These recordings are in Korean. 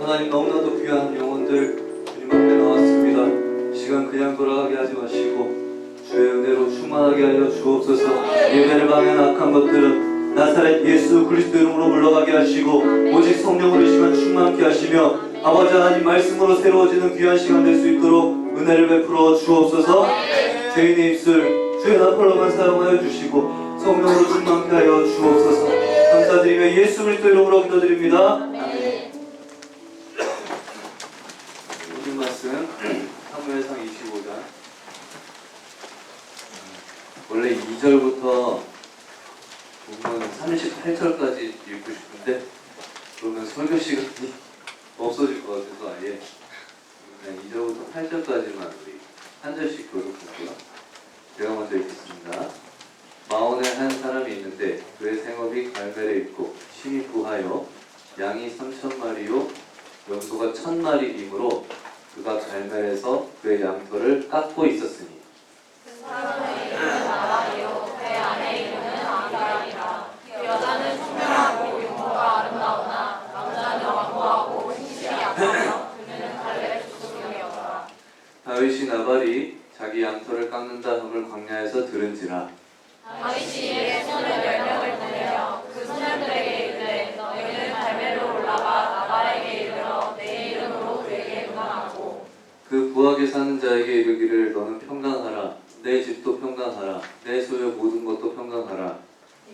하나님 너무나도 귀한 영혼들 주님 앞에 나왔습니다. 이 시간 그냥 돌아가게 하지 마시고 주의 은혜로 충만하게 하여 주옵소서. 예배를 방해한 악한 것들은 나사렛 예수 그리스도 이름으로 물러가게 하시고 오직 성령으로 이 시간 충만케 하시며 아버지 하나님 말씀으로 새로워지는 귀한 시간 될 수 있도록 은혜를 베풀어 주옵소서. 죄인의 입술 주의 나팔로만 사용하여 주시고 성령으로 충만케 하여 주옵소서. 감사드리며 예수 그리스도 이름으로 기도드립니다. 오늘 말씀 사무엘상 25장 원래 2절부터 보면 38절까지 읽고 싶은데 그러면 설교 시간이 없어질 것 같아서 아예 그냥 2절부터 8절까지만 우리 한 절씩 교독할게요. 제가 먼저 읽겠습니다. 마온에 한 사람이 있는데 그의 생업이 갈멜에 있고 심히 부하여 양이 3,000마리요 염소가 1,000마리이므로 그가 갈멜에서 그의 양털을 깎고 있었으니 그 사람의 이름은 나발이요 그 아내 이름은 아비가일이라. 여자는 총명하고 용모가 아름다우나 남자는 완고하고 힘줄이 약하며 그는 갈렙의 족속이었더라. 다윗이 나발이 자기 양털을 깎는다 함을 광야에서 들은지라. 다윗이 이에 손을 10명을 보내며 그 소년들에게 이르되 너희는 갈멜로 올라가 나발에게 이르러 내 이름으로 그에게 응하고 그 부하게 사는 자에게 이르기를 너는 평강하라. 내 집도 평강하라. 내 소유 모든 것도 평강하라.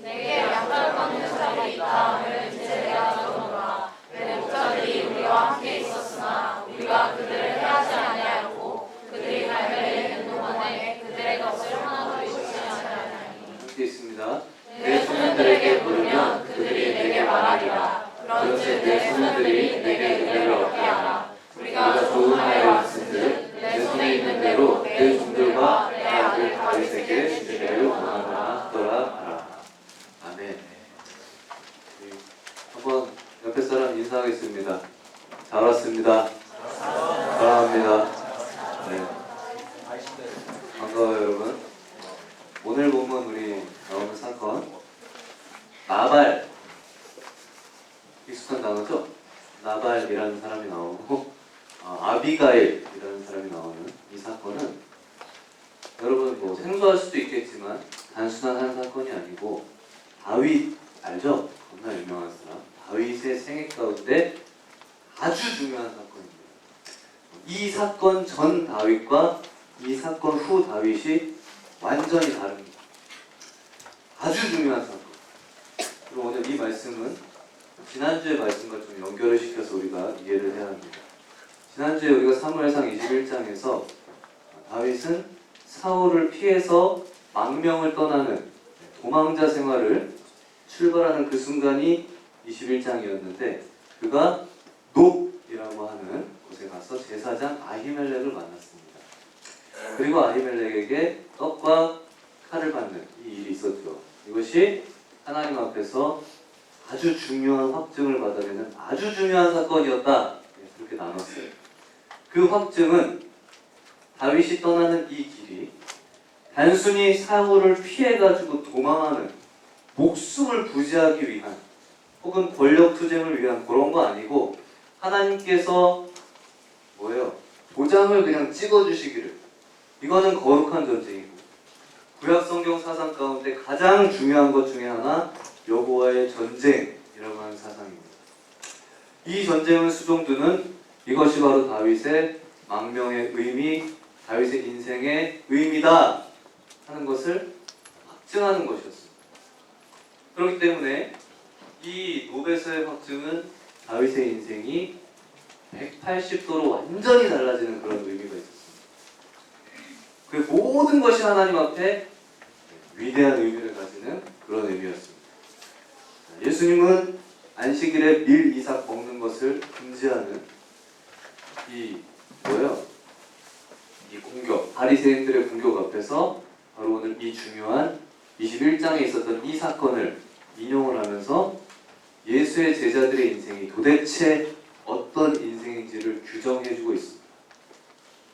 내게 양털 깎는 자들이 있다 함을 이제 내가 들어노라. 내 목자들이 우리와 함께 있었으나 우리가 그들을 해하지 아니하였고 그들이 갈멜에 있는 동안에 그들의 것을 하나도 잊지 아니하였나니. 함께 있습니다. 내 소년들에게 물으면 그들이 내게 말하리라. 그런즉 내 소년들이 내게 은혜를 얻게 하라. 우리가 좋은 날에 왔은즉 내 손에 있는 대로 내 종들과 내 아들 다윗에게 주기를 원하노라 하라. 아멘. 한번 옆에 사람 인사하겠습니다. 잘 왔습니다. 사랑합니다. 네. 반가워요 여러분. 오늘 보면 우리 나오는 사건 나발, 익숙한 단어죠? 나발이라는 사람이 나오고 아비가일이라는 사람이 나오는 이 사건은 여러분 뭐 생소할 수도 있겠지만 단순한 한 사건이 아니고 다윗 알죠? 겁나 유명한 사람 다윗의 생애 가운데 아주 중요한 사건입니다. 이 사건 전 다윗과 이 사건 후 다윗이 완전히 다릅니다. 아주 중요한 사건. 그리고 오늘 이 말씀은 지난주의 말씀과 좀 연결을 시켜서 우리가 이해를 해야 합니다. 지난주에 우리가 사무엘상 21장에서 다윗은 사울을 피해서 망명을 떠나는 도망자 생활을 출발하는 그 순간이 21장이었는데 그가 높이라고 하는 곳에 가서 제사장 아히멜렉을 만났습니다. 그리고 아히멜렉에게 떡과 칼을 받는 이 일이 있었죠. 이것이 하나님 앞에서 아주 중요한 확증을 받아내는 아주 중요한 사건이었다. 그렇게 나눴어요. 그 확증은 다윗이 떠나는 이 길이 단순히 사울을 피해가지고 도망하는 목숨을 부지하기 위한 혹은 권력 투쟁을 위한 그런 거 아니고 하나님께서 뭐예요? 도장을 그냥 찍어주시기를 이거는 거룩한 전쟁이고 구약 성경 사상 가운데 가장 중요한 것 중에 하나 여호와의 전쟁이라고 하는 사상입니다. 이 전쟁을 수종두는 이것이 바로 다윗의 망명의 의미, 다윗의 인생의 의미다 하는 것을 확증하는 것이었습니다. 그렇기 때문에 이 노베스의 확증은 다윗의 인생이 180도로 완전히 달라지는 그런 의미가 있었습니다. 그 모든 것이 하나님 앞에 위대한 의미를 가지는 그런 의미였습니다. 예수님은 안식일에 밀 이삭 먹는 것을 금지하는 이 공격, 바리새인들의 공격 앞에서 바로 오늘 이 중요한 21장에 있었던 이 사건을 인용을 하면서 예수의 제자들의 인생이 도대체 어떤 인생인지를 규정해주고 있습니다.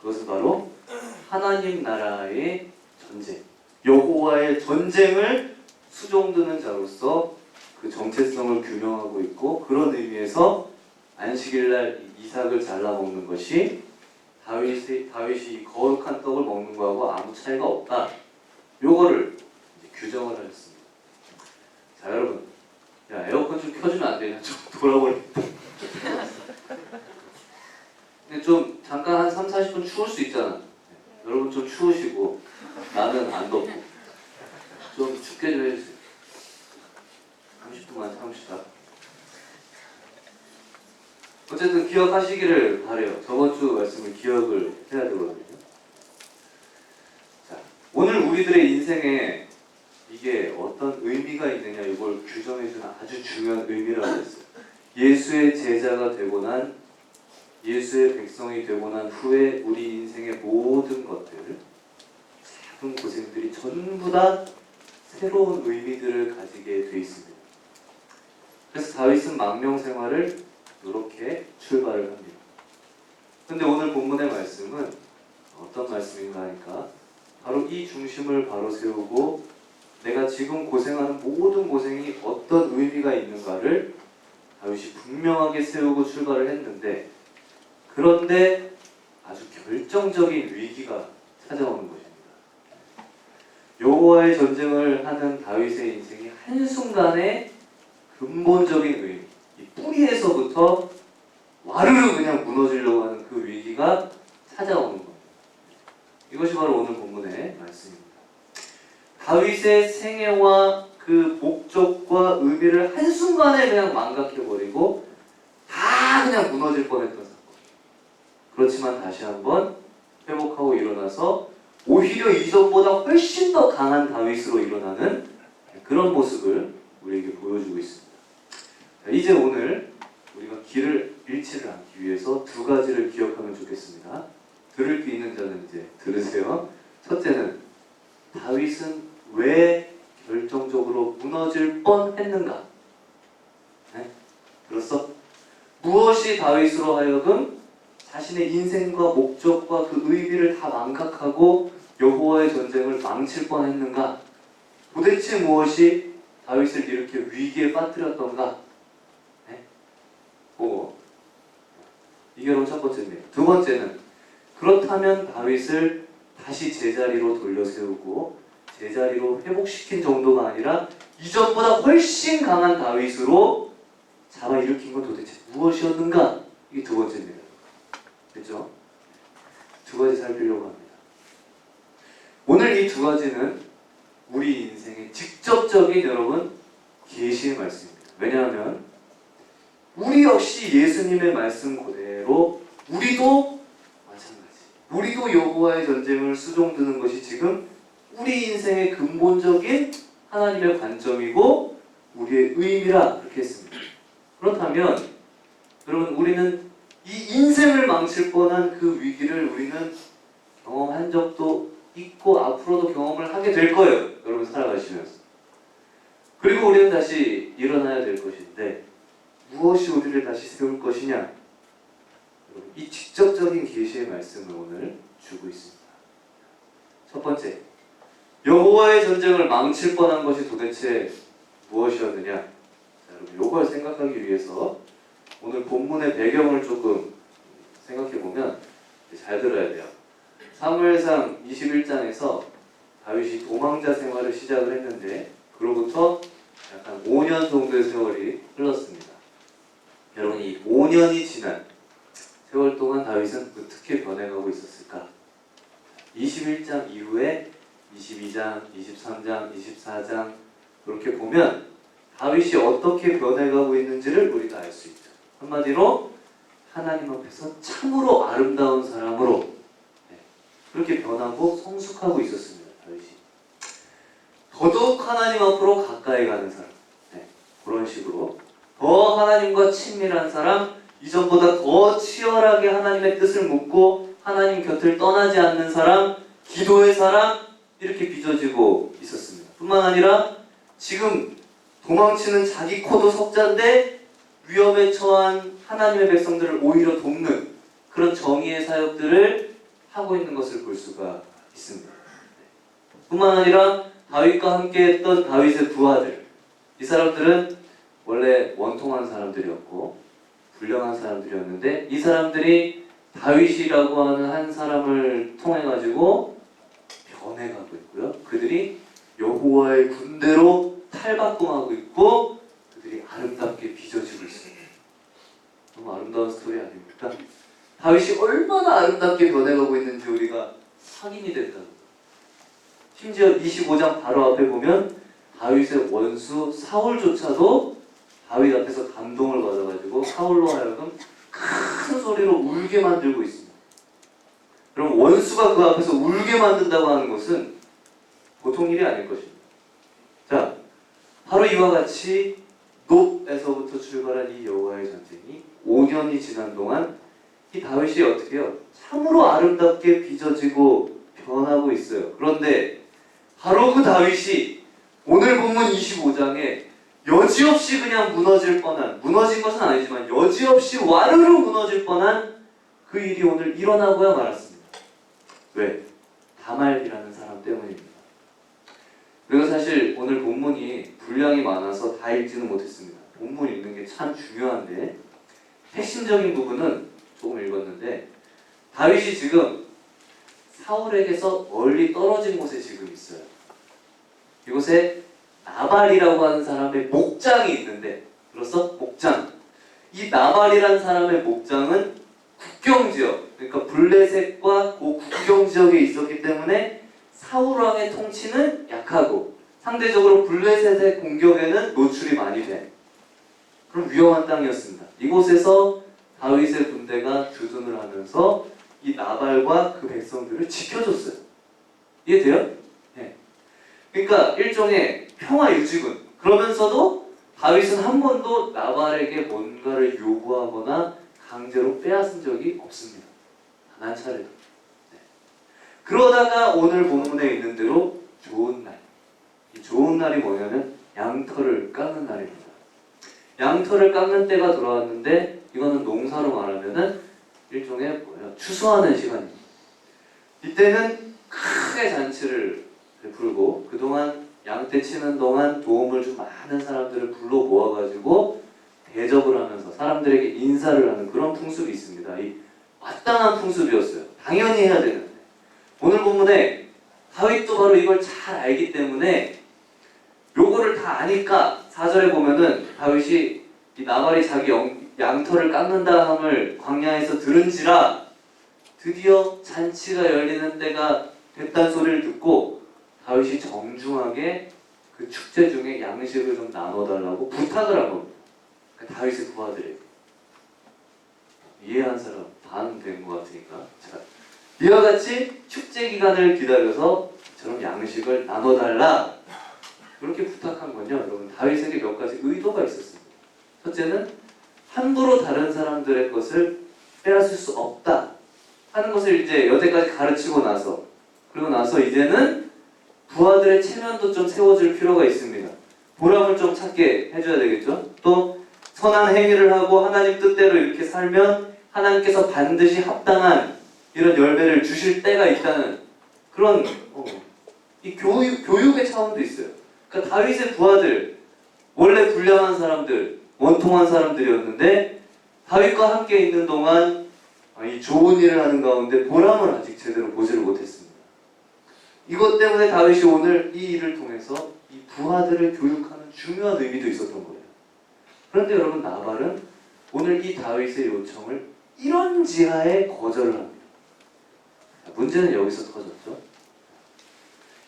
그것은 바로 하나님 나라의 전쟁, 여호와의 전쟁을 수종드는 자로서 그 정체성을 규명하고 있고 그런 의미에서 안식일날 이삭을 잘라 먹는 것이 다윗이 거룩한 떡을 먹는 거하고 아무 차이가 없다. 요거를 이제 규정을 하셨습니다. 자, 여러분, 야, 에어컨 좀 켜주면 안 되냐? 좀 돌아버린다. 근데 좀 잠깐 한 3, 40분 추울 수 있잖아. 여러분 좀 추우시고 나는 안 덥고 좀 춥게 좀 해주세요. 30분만 참읍시다. 어쨌든 기억하시기를 바래요. 저번 주 말씀을 기억을 해야 되거든요. 자, 오늘 우리들의 인생에 이게 어떤 의미가 있느냐 이걸 규정해주는 아주 중요한 의미라고 했어요. 예수의 제자가 되고 난 예수의 백성이 되고 난 후에 우리 인생의 모든 것들, 작은 고생들이 전부 다 새로운 의미들을 가지게 돼 있습니다. 그래서 다윗은 망명 생활을 이렇게 출발을 합니다. 근데 오늘 본문의 말씀은 어떤 말씀인가 하니까 바로 이 중심을 바로 세우고 내가 지금 고생하는 모든 고생이 어떤 의미가 있는가를 다윗이 분명하게 세우고 출발을 했는데 그런데 아주 결정적인 위기가 찾아오는 것입니다. 여호와의 전쟁을 하는 다윗의 인생이 한순간에 근본적인 의미, 이 뿌리에서부터 와르르 그냥 무너지려고 하는 그 위기가 찾아오는 겁니다. 이것이 바로 오늘 본문의 말씀입니다. 다윗의 생애와 그 목적과 의미를 한순간에 그냥 망각해버리고 다 그냥 무너질 뻔했던 사건. 그렇지만 다시 한번 회복하고 일어나서 오히려 이전보다 훨씬 더 강한 다윗으로 일어나는 그런 모습을 우리에게 보여주고 있습니다. 자, 이제 오늘 우리가 길을 잃지를 않기 위해서 두 가지를 기억하면 좋겠습니다. 들을 게 있는 자는 이제 들으세요. 첫째는 다윗은 왜 결정적으로 무너질 뻔했는가? 네? 들었어? 무엇이 다윗으로 하여금 자신의 인생과 목적과 그 의미를 다 망각하고 여호와의 전쟁을 망칠 뻔했는가? 도대체 무엇이 다윗을 이렇게 위기에 빠뜨렸던가? 네? 보고 이게 바로 첫 번째입니다. 두 번째는 그렇다면 다윗을 다시 제자리로 돌려세우고 제자리로 회복시킨 정도가 아니라 이전보다 훨씬 강한 다윗으로 잡아일으킨 건 도대체 무엇이었는가? 이게 두 번째입니다. 됐죠? 두 가지 살피려고 합니다. 오늘 이 두 가지는 우리 인생의 직접적인 여러분 계시의 말씀입니다. 왜냐하면 우리 역시 예수님의 말씀 그대로 우리도 마찬가지. 우리도 여호와의 전쟁을 수종드는 것이 지금 우리 인생의 근본적인 하나님의 관점이고 우리의 의미라 그렇게 했습니다. 그렇다면 여러분 우리는 이 인생을 망칠 뻔한 그 위기를 우리는 경험한 적도 있고 앞으로도 경험을 하게 될 거예요. 여러분 살아가시면서. 그리고 우리는 다시 일어나야 될 것인데 무엇이 우리를 다시 세울 것이냐? 이 직접적인 계시의 말씀을 오늘 주고 있습니다. 첫 번째, 여호와의 전쟁을 망칠 뻔한 것이 도대체 무엇이었느냐? 자, 여러분 이걸 생각하기 위해서 오늘 본문의 배경을 조금 생각해보면 잘 들어야 돼요. 사무엘상 21장에서 다윗이 도망자 생활을 시작을 했는데 그로부터 약간 5년 정도의 세월이 흘렀습니다. 여러분 이 5년이 지난 세월 동안 다윗은 어떻게 변해가고 있었을까? 21장 이후에 22장, 23장, 24장 이렇게 보면 다윗이 어떻게 변해가고 있는지를 우리가 알 수 있죠. 한마디로 하나님 앞에서 참으로 아름다운 사람으로 그렇게 변하고 성숙하고 있었습니다. 다윗이 더더욱 하나님 앞으로 가까이 가는 사람, 그런 식으로 더 하나님과 친밀한 사람, 이전보다 더 치열하게 하나님의 뜻을 묻고 하나님 곁을 떠나지 않는 사람, 기도의 사람 이렇게 빚어지고 있었습니다. 뿐만 아니라 지금 도망치는 자기 코도 석자인데 위험에 처한 하나님의 백성들을 오히려 돕는 그런 정의의 사역들을 하고 있는 것을 볼 수가 있습니다. 뿐만 아니라 다윗과 함께 했던 다윗의 부하들, 이 사람들은 원래 원통한 사람들이었고 불량한 사람들이었는데 이 사람들이 다윗이라고 하는 한 사람을 통해 가지고 변해가고 있고요. 그들이 여호와의 군대로 탈바꿈하고 있고 그들이 아름답게 빚어지고 있습니다. 너무 아름다운 스토리 아닙니까? 다윗이 얼마나 아름답게 변해가고 있는지 우리가 확인이 됐다는 거예요. 심지어 25장 바로 앞에 보면 다윗의 원수 사울조차도 다윗 앞에서 감동을 받아가지고 사울로 하여금 큰 소리로 울게 만들고 있습니다. 그럼 원수가 그 앞에서 울게 만든다고 하는 것은 보통 일이 아닐 것입니다. 자, 바로 이와 같이 놉에서부터 출발한 이 여호와의 전쟁이 5년이 지난 동안 이 다윗이 어떻게 해요? 참으로 아름답게 빚어지고 변하고 있어요. 그런데 바로 그 다윗이 오늘 본문 25장에 여지없이 그냥 무너질 뻔한, 무너진 것은 아니지만 여지없이 와르르 무너질 뻔한 그 일이 오늘 일어나고야 말았습니다. 왜? 다말이라는 사람 때문입니다. 그리고 사실 오늘 본문이 분량이 많아서 다 읽지는 못했습니다. 본문 읽는 게 참 중요한데 핵심적인 부분은 조금 읽었는데 다윗이 지금 사울에게서 멀리 떨어진 곳에 지금 있어요. 이곳에 나발이라고 하는 사람의 목장이 있는데 들었어? 목장. 이 나발이라는 사람의 목장은 국경지역, 그러니까 블레셋과 그 국경지역에 있었기 때문에 사울왕의 통치는 약하고 상대적으로 블레셋의 공격에는 노출이 많이 돼. 그럼 위험한 땅이었습니다. 이곳에서 다윗의 군대가 주둔을 하면서 이 나발과 그 백성들을 지켜줬어요. 이해돼요? 네. 그러니까 일종의 평화 유지군. 그러면서도 다윗은 한 번도 나발에게 뭔가를 요구하거나 강제로 빼앗은 적이 없습니다. 단 한 차례도. 네. 그러다가 오늘 본문에 있는 대로 좋은 날. 이 좋은 날이 뭐냐면 양털을 깎는 날입니다. 양털을 깎는 때가 돌아왔는데 이거는 농사로 말하면은 일종의 추수하는 시간입니다. 이때는 크게 잔치를 베풀고 그동안 양떼 치는 동안 도움을 준 많은 사람들을 불러 모아가지고 대접을 하면서 사람들에게 인사를 하는 그런 풍습이 있습니다. 이 마땅한 풍습이었어요. 당연히 해야 되는데 오늘 본문에 다윗도 바로 이걸 잘 알기 때문에 요거를 다 아니까 4절에 보면은 다윗이 이 나발이 자기 양털을 깎는다 함을 광야에서 들은지라 드디어 잔치가 열리는 때가 됐다는 소리를 듣고 다윗이 정중하게 그 축제 중에 양식을 좀 나눠달라고 부탁을 한 겁니다. 그러니까 다윗의 부하들에게. 이해한 사람 반 된 것 같으니까. 자, 이와 같이 축제 기간을 기다려서 저런 양식을 나눠달라. 그렇게 부탁한 건요, 여러분 다윗에게 몇 가지 의도가 있었습니다. 첫째는 함부로 다른 사람들의 것을 빼앗을 수 없다 하는 것을 이제 여태까지 가르치고 나서 그리고 나서 이제는 부하들의 체면도 좀 세워줄 필요가 있습니다. 보람을 좀 찾게 해줘야 되겠죠. 또 선한 행위를 하고 하나님 뜻대로 이렇게 살면 하나님께서 반드시 합당한 이런 열매를 주실 때가 있다는 그런 이 교육의 차원도 있어요. 그러니까 다윗의 부하들 원래 불량한 사람들, 원통한 사람들이었는데 다윗과 함께 있는 동안 이 좋은 일을 하는 가운데 보람을 아직 제대로 보지를 못했습니다. 이것 때문에 다윗이 오늘 이 일을 통해서 이 부하들을 교육하는 중요한 의미도 있었던 거예요. 그런데 여러분 나발은 오늘 이 다윗의 요청을 이런 지하에 거절을 합니다. 문제는 여기서 터졌죠.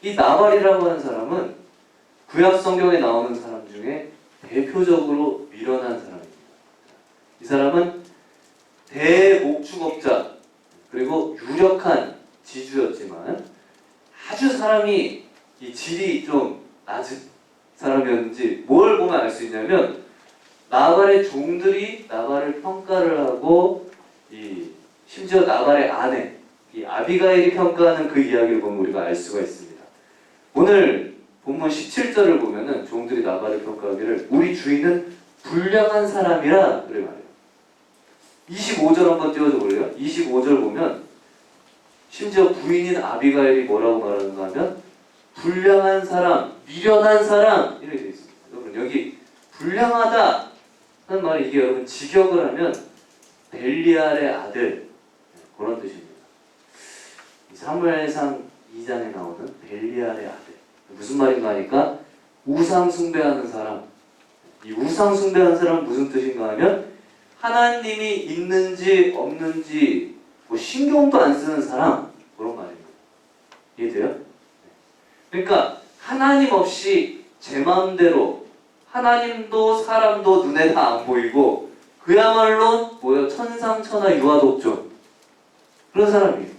이 나발이라고 하는 사람은 구약 성경에 나오는 사람 중에 대표적으로 미련한 사람입니다. 이 사람은 대목축업자 그리고 유력한 지주였지만 아주 사람이 이 질이 좀 낮은 사람이었는지 뭘 보면 알 수 있냐면 나발의 종들이 나발을 평가를 하고 심지어 나발의 아내 이 아비가일이 평가하는 그 이야기를 보면 우리가 알 수가 있습니다. 오늘 본문 17절을 보면은 종들이 나발을 평가하기를 우리 주인은 불량한 사람이라 그래 말해요. 25절 한번 띄워줘 볼래요? 25절 보면 심지어 부인인 아비가일이 뭐라고 말하는가 하면 불량한 사람, 미련한 사람 이렇게 되어 있습니다. 여러분 여기 불량하다, 하는 말이 이게 여러분 직역을 하면 벨리알의 아들 그런 뜻입니다. 사무엘상 2장에 나오는 벨리알의 아들 무슨 말인가 하니까 우상 숭배하는 사람. 이 우상 숭배하는 사람은 무슨 뜻인가 하면 하나님이 있는지 없는지 뭐 신경도 안 쓰는 사람 그런 말입니다. 이해돼요? 그러니까 하나님 없이 제 마음대로 하나님도 사람도 눈에 다 안 보이고 그야말로 뭐예요? 천상천하 유아독존 그런 사람이에요.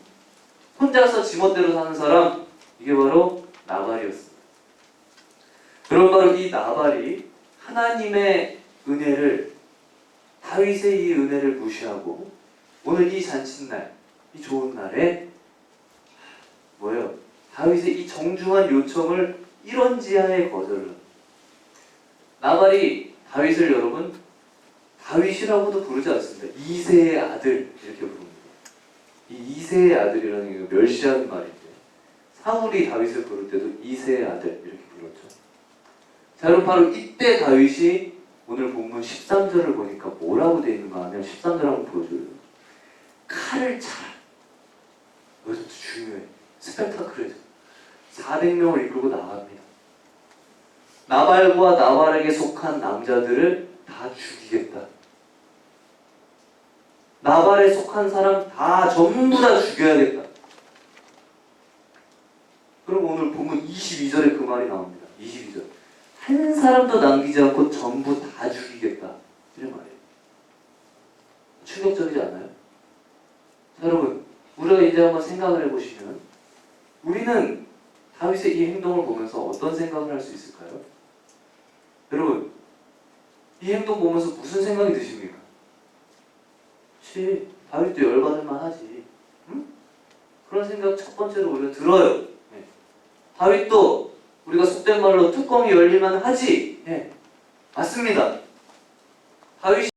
혼자서 지멋대로 사는 사람 이게 바로 나발이었습니다. 그럼 바로 이 나발이 하나님의 은혜를 다윗의 이 은혜를 무시하고 오늘 이 잔칫날 이 좋은 날에 뭐예요? 다윗의 이 정중한 요청을 이런지하에 거절을 나발이 다윗을 여러분 다윗이라고도 부르지 않습니다. 이새의 아들 이렇게 부릅니다. 이 이새의 아들이라는 게 멸시하는 말인데 사울이 다윗을 부를 때도 이새의 아들 이렇게 불렀죠. 자 여러분 바로 이때 다윗이 오늘 본문 13절을 보니까 뭐라고 되어 있는가 하면 13절 한번 보여줘요. 칼을 차라. 여기서부터 중요해. 스펙타클해져. 400명을 이끌고 나갑니다. 나발과 나발에게 속한 남자들을 다 죽이겠다. 나발에 속한 사람 다 전부 다 죽여야겠다. 그럼 오늘 본문 22절에 그 말이 나옵니다. 22절. 한 사람도 남기지 않고 전부 다 죽이겠다. 이런 말이에요. 충격적이지 않나요? 자, 여러분, 우리가 이제 한번 생각을 해보시면 우리는 다윗의 이 행동을 보면서 어떤 생각을 할 수 있을까요? 여러분, 이 행동 보면서 무슨 생각이 드십니까? 그치, 다윗도 열받을만 하지. 응? 그런 생각 첫 번째로 우리가 들어요. 네. 다윗도 우리가 속된 말로 뚜껑이 열리만 하지. 네. 맞습니다. 다윗이